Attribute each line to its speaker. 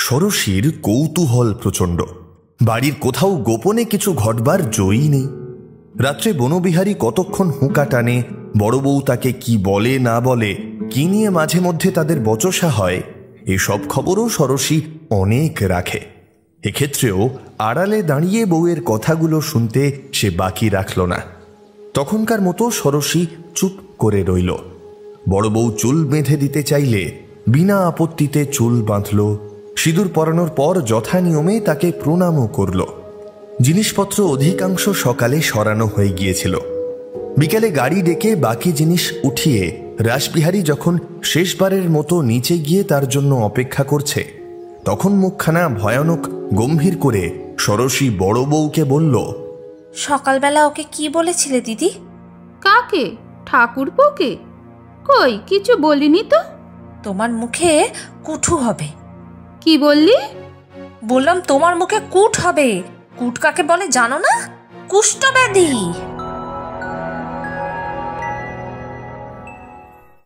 Speaker 1: ষোড়শীর কৌতূহল প্রচণ্ড। বাড়ির কোথাও গোপনে কিছু ঘটবার জয়ী নেই। রাত্রে বনবিহারী কতক্ষণ হুঁকা টানে, বড় বউ তাকে কি বলে না বলে, কি নিয়ে মাঝে মধ্যে তাদের বচসা হয়, এসব খবরও ষোড়শী অনেক রাখে। এক্ষেত্রেও আড়ালে দাঁড়িয়ে বউয়ের কথাগুলো শুনতে সে বাকি রাখল না। তখনকার মতো ষোড়শী চুপ করে রইল। বড় বউ চুল বেঁধে দিতে চাইলে বিনা আপত্তিতে চুল বাঁধল। সিঁদুর পরানোর পর যথানিয়মে তাকে প্রণামও করল। জিনিসপত্র অধিকাংশ সকালে সরানো হয়ে গিয়েছিল। বিকেলে গাড়ি ডেকে বাকি জিনিস উঠিয়ে রাসবিহারী যখন শেষবারের মতো নিচে গিয়ে তার জন্য অপেক্ষা করছে, তখন মুখখানা ভয়ানক গম্ভীর করে ষোড়শী বড় বউকে বলল,
Speaker 2: সকালবেলা ওকে কি বলেছিলে দিদি?
Speaker 3: কাকে? ঠাকুরপোকে? কই কিছু বলিনি তো।
Speaker 2: তোমার মুখে কুঠু হবে।
Speaker 3: কি বললি?
Speaker 2: বললাম তোমার মুখে কুট হবে। কুট কাকে বলে জানো না? কুষ্ঠব্যাধি।